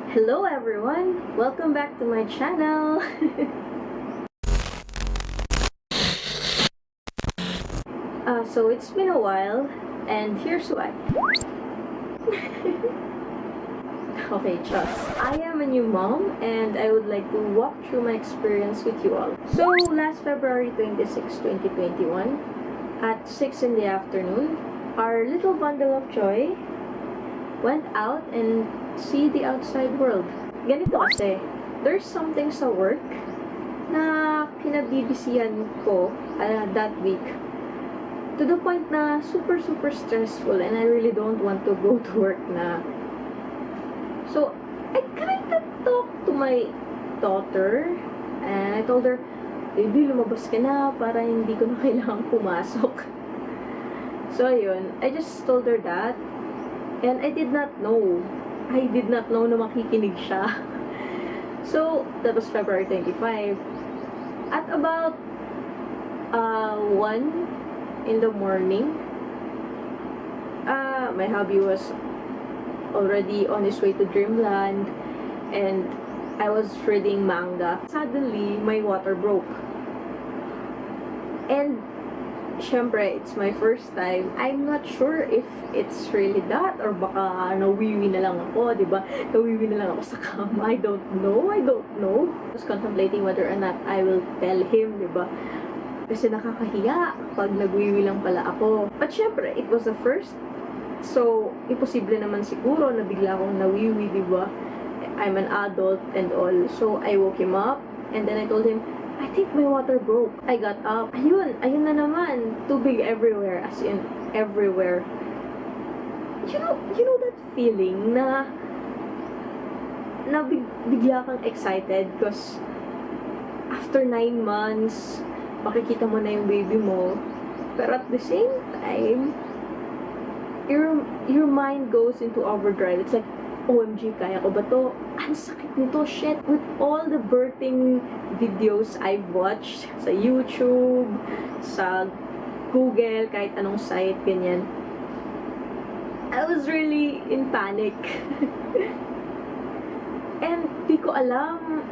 Hello everyone! Welcome back to my channel! So it's been a while, and here's why. Okay, just I am a new mom, and I would like to walk through my experience with you all. So, last February 26, 2021, at 6 in the afternoon, our little bundle of joy went out and see the outside world. Ganito kasi, there's something sa work na pinagbibisihan ko that week. To the point na super stressful and I really don't want to go to work na. So, I kind of talked to my daughter and I told her, baby, lumabas ka na para hindi ko na kailangang pumasok. So, ayun, I just told her that. And I did not know na makikinig siya. So, that was February 25. At about 1 in the morning, my hubby was already on his way to Dreamland and I was reading manga. Suddenly, my water broke. And syempre, it's my first time. I'm not sure if it's really that or baka nawiwi na lang ako, diba? Nawiwi na lang ako sa kama. I don't know. I was contemplating whether or not I will tell him, diba? Kasi nakakahiya pag nagwiwi lang pala ako. But syempre, it was the first. So, imposible naman siguro na bigla akong nawiwi, diba? I'm an adult and all. So, I woke him up and then I told him, I think my water broke. I got up. Ayun na naman. Tubig everywhere. As in, everywhere. You know that feeling na bigla kang excited because after 9 months, makikita mo na yung baby mo. Pero at the same time, your mind goes into overdrive. It's like, OMG, kaya ko ba to? Ang sakit nito, shit. With all the birthing videos I've watched sa YouTube, sa Google, kahit anong site, ganyan. I was really in panic. And di ko alam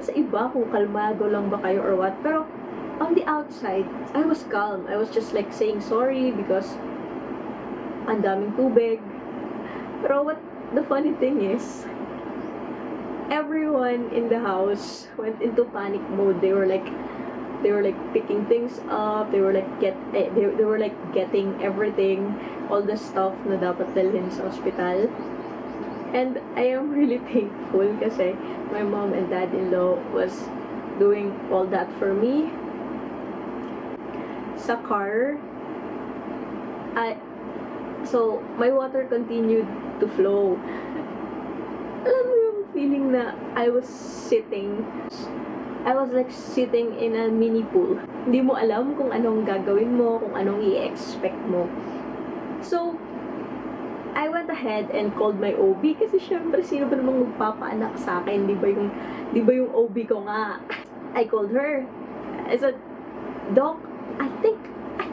sa iba kung kalmado lang ba kayo or what. Pero on the outside, I was calm. I was just like saying sorry because ang daming tubig. Pero what the funny thing is, everyone in the house went into panic mode. They were like picking things up. They were like getting everything, all the stuff na dapat dalhin sa hospital. And I am really thankful kasi my mom and dad-in-law was doing all that for me. Sa car, so my water continued to flow. Alam mo yung feeling na I was like sitting in a mini pool. Hindi mo alam kung anong gagawin mo, kung anong i-expect mo. So, I went ahead and called my OB kasi syempre sino ba namang magpapaanak sa akin? Di ba yung OB ko nga? I called her. I said, Doc, I think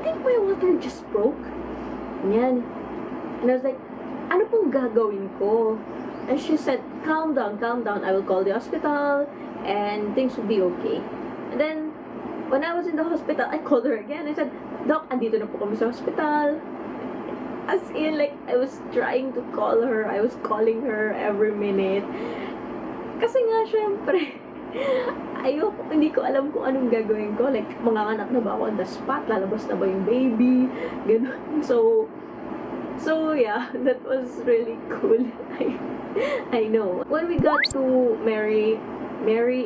my water just broke. Yan. And I was like, ano pong gagawin ko? And she said, calm down. I will call the hospital and things will be okay. And then, when I was in the hospital, I called her again. I said, Doc, andito na po kami sa hospital. As in, like, I was trying to call her. I was calling her every minute. Kasi nga, syempre, hindi ko alam kung anong gagawin ko. Like, manganganak na ba ako on the spot? Lalabas na ba yung baby? Ganun. So yeah, that was really cool. I know. When we got to Mary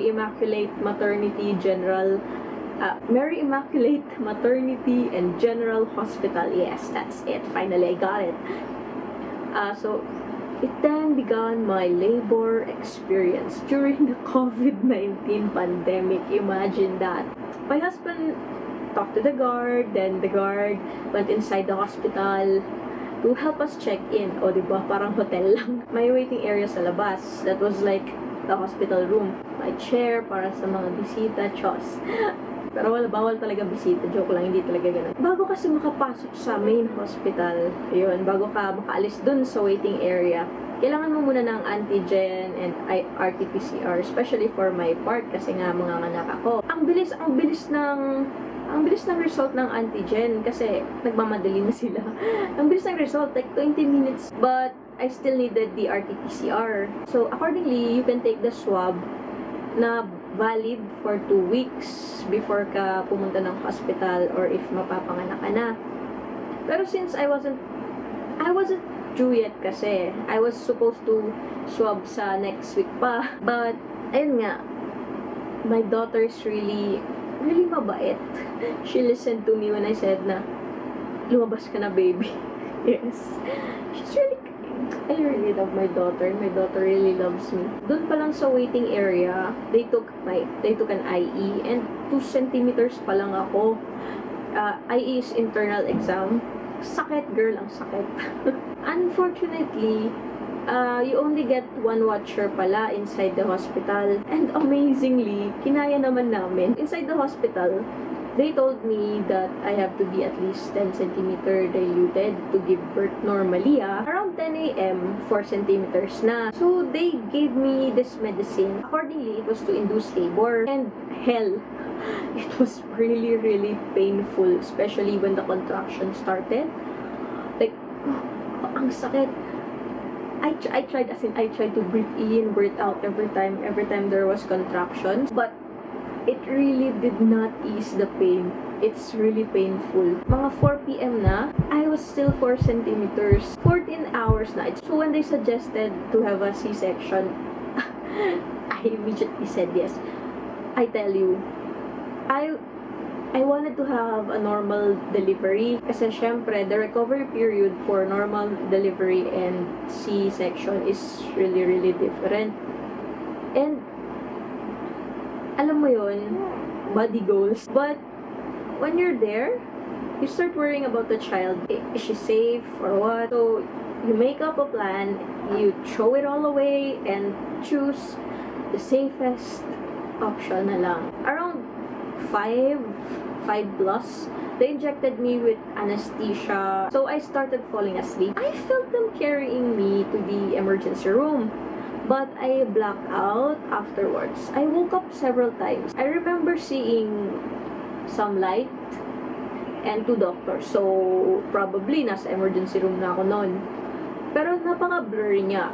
Immaculate Maternity and General Hospital. Yes, that's it. Finally, I got it. So it then began my labor experience during the COVID-19 pandemic. Imagine that. My husband talked to the guard, then the guard went inside the hospital to help us check in. O, diba? Parang hotel lang. May waiting area sa labas. That was like the hospital room. My chair para sa mga bisita, chos. Pero wala, bawal talaga bisita. Joke lang, hindi talaga ganun. Bago kasi makapasok sa main hospital, ayun, bago ka makaalis dun sa waiting area, kailangan mo muna ng antigen and RT-PCR, especially for my part kasi nga mga anak ako. Ang bilis ng result ng antigen kasi nagmamadali na sila. Ang bilis ng result, like 20 minutes. But I still needed the RT-PCR. So accordingly, you can take the swab na valid for 2 weeks before ka pumunta ng hospital or if mapapanganak ka na. Pero since I wasn't due yet kasi, I was supposed to swab sa next week pa. But ayun nga, my daughter is really mabait. She listened to me when I said na lumabas ka na, baby. Yes. She's really kind. I really love my daughter. My daughter really loves me. Doon pa lang sa waiting area, they took an IE and 2 centimeters pa lang ako. IE is internal exam. Sakit, girl, ang sakit. Unfortunately, you only get 1 watcher pala inside the hospital. And amazingly, kinaya naman namin. Inside the hospital, they told me that I have to be at least 10 centimeter diluted to give birth normally. Around 10 a.m., 4 centimeters na. So, they gave me this medicine. Accordingly, it was to induce labor. And hell, it was really painful, especially when the contraction started. Like, ang sakit. I tried to breathe in, breathe out every time there was contractions, but it really did not ease the pain. It's really painful. Mga 4 p.m. na, I was still 4 centimeters. 14 hours na. So when they suggested to have a C-section, I immediately said yes. I tell you, I wanted to have a normal delivery kasi syempre the recovery period for normal delivery and C-section is really different. And alam mo yun, body goals. But when you're there, you start worrying about the child. Is she safe or what? So you make up a plan, you throw it all away and choose the safest option na lang. Around 5 plus, they injected me with anesthesia. So I started falling asleep. I felt them carrying me to the emergency room. But I blacked out afterwards. I woke up several times. I remember seeing some light and 2 doctors. So, probably nasa emergency room na ako noon. Pero napaka-blurry niya.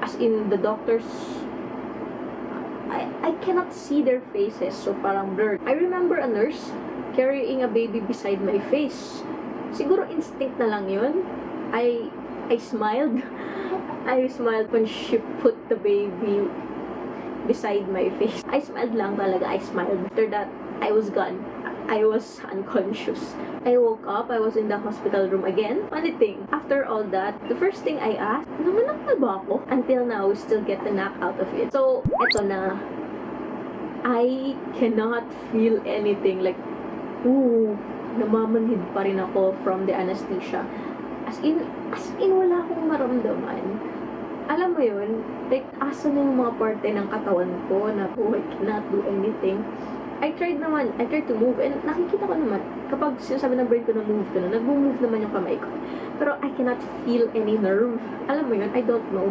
As in, the doctors, I cannot see their faces. So, parang blurred. I remember a nurse carrying a baby beside my face. Siguro instinct na lang yun. I smiled. I smiled when she put the baby beside my face. I smiled lang talaga. I smiled. After that, I was gone. I was unconscious. I woke up. I was in the hospital room again. Funny thing, after all that, the first thing I asked, nanganak na ba ako? Until now, we still get the knock out of it. So, eto na. I cannot feel anything. Like, namamanhid pa rin ako from the anesthesia. As in, wala akong maramdaman. Alam mo yun, like, asa na yung mga parte ng katawan ko na, I cannot do anything. I tried to move, and nakikita ko naman, kapag sinasabi ng brain ko na move ko na, nag-move naman yung kamay ko. Pero I cannot feel any nerve. Alam mo yun, I don't know.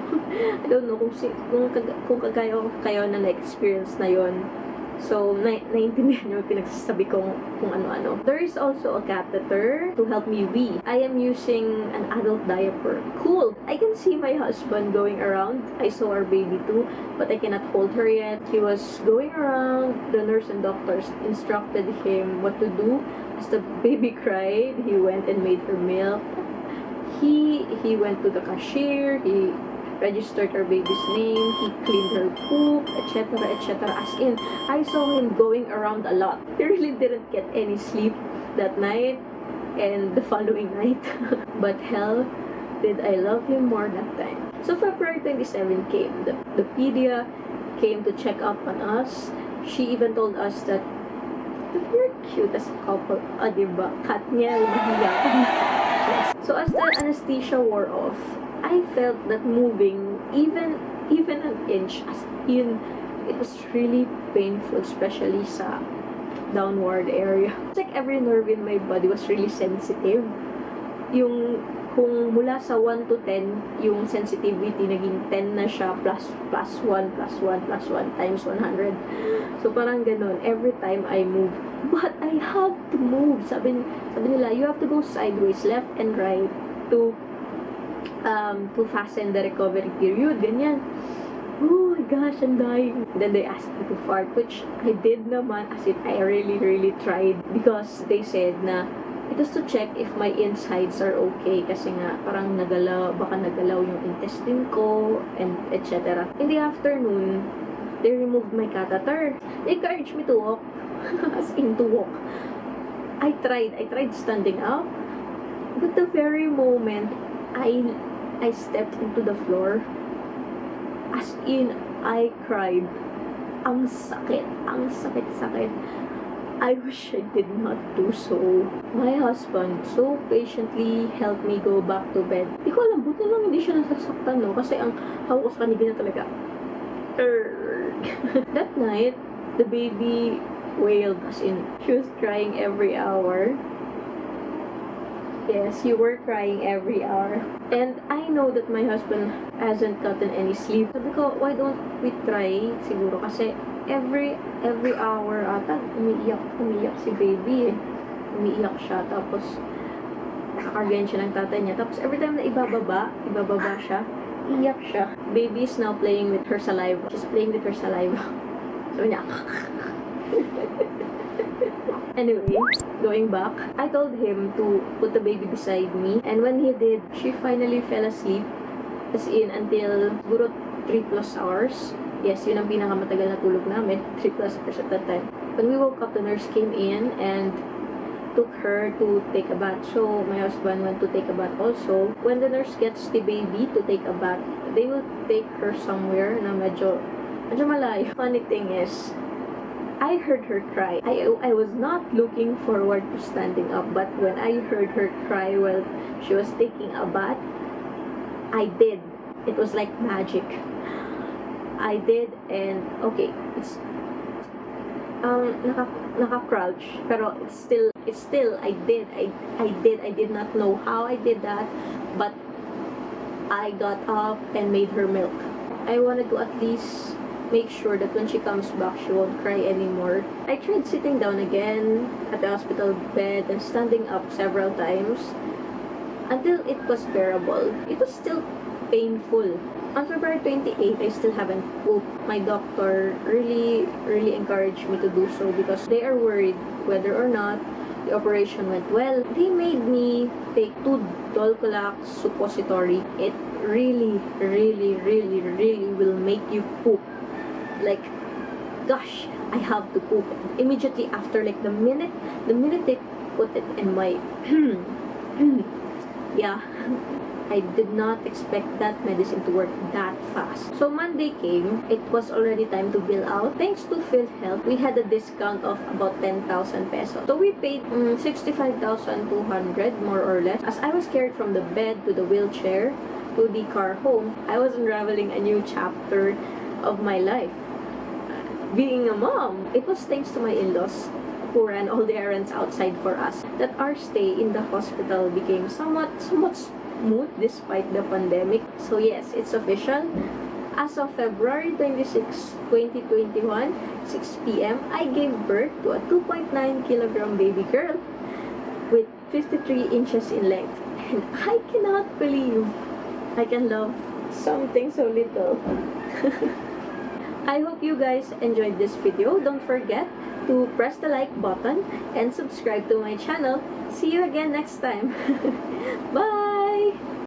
I don't know kung kagaya kayo na na-experience na yun. So, naiintindihan nyo yung pinagsasabi kong kung ano-ano. There is also a catheter to help me wee. I am using an adult diaper. Cool! I can see my husband going around. I saw our baby too, but I cannot hold her yet. He was going around. The nurse and doctors instructed him what to do. As the baby cried, he went and made her milk. He went to the cashier. He registered her baby's name, he cleaned her poop, etc. As in, I saw him going around a lot. He really didn't get any sleep that night and the following night. But hell, did I love him more that time. So February 27 came. The pedia came to check up on us. She even told us that we're cute as a couple. Diba? Katniel, mahiyakan. So as the anesthesia wore off, I felt that moving even an inch, as in, it was really painful, especially sa downward area. It's like every nerve in my body was really sensitive. Yung kung mula sa 1 to 10, yung sensitivity naging 10 na siya plus 1 times 100. So parang ganun every time I move. But I have to move. Sabi nila, you have to go sideways, left and right to fasten the recovery period. Ganyan. Oh my gosh, I'm dying. Then they asked me to fart, which I did naman, as in I really tried, because they said na it was to check if my insides are okay, kasi nga parang baka nagalaw yung intestine ko and etc. In the afternoon, they removed my catheter. They encouraged me to walk. As in to walk. I tried standing up, but the very moment I stepped into the floor, as in I cried. Ang sakit. I wish I did not do so. My husband so patiently helped me go back to bed. Di ko alam, buti lang hindi siya nasasaktan, no? Kasi ang hawak ko sa kanila talaga. That night, the baby wailed, as in, she was crying every hour. Yes, you were crying every hour. And I know that my husband hasn't gotten any sleep. Sabi ko, why don't we try? Siguro kasi every hour ata umiiyak si baby eh. Umiiyak siya, tapos kakargayan siya ng tatay niya. Tapos every time na ibababa siya, iyak siya. Baby is now playing with her saliva. She's playing with her saliva. Sabi niya, anyway, going back, I told him to put the baby beside me. And when he did, she finally fell asleep. As in, until siguro 3+ hours. Yes, yun ang pinakamatagal na tulog namin. 3+ hours at that time. When we woke up, the nurse came in and took her to take a bath. So, my husband went to take a bath also. When the nurse gets the baby to take a bath, they will take her somewhere na medyo malayo. Funny thing is, I heard her cry. I was not looking forward to standing up, but when I heard her cry while she was taking a bath, I did. It was like magic. I did, and okay, it's naka-crouch, pero it's still I did not know how I did that, but I got up and made her milk. I wanted to at least make sure that when she comes back, she won't cry anymore. I tried sitting down again at the hospital bed and standing up several times until it was bearable. It was still painful. On February 28, I still haven't pooped. My doctor really encouraged me to do so because they are worried whether or not the operation went well. They made me take 2 Dulcolax suppository. It really will make you poop. Like, gosh, I have to poop. Immediately after, like the minute they put it in my yeah, I did not expect that medicine to work that fast. So Monday came, it was already time to bill out. Thanks to PhilHealth, we had a discount of about 10,000 pesos. So we paid 65,200 more or less. As I was carried from the bed to the wheelchair to the car home, I was unraveling a new chapter of my life. Being a mom, it was thanks to my in-laws who ran all the errands outside for us that our stay in the hospital became somewhat smooth despite the pandemic. So yes, it's official. As of February 26, 2021, 6 p.m., I gave birth to a 2.9 kilogram baby girl with 53 inches in length. And I cannot believe I can love something so little. I hope you guys enjoyed this video. Don't forget to press the like button and subscribe to my channel. See you again next time. Bye!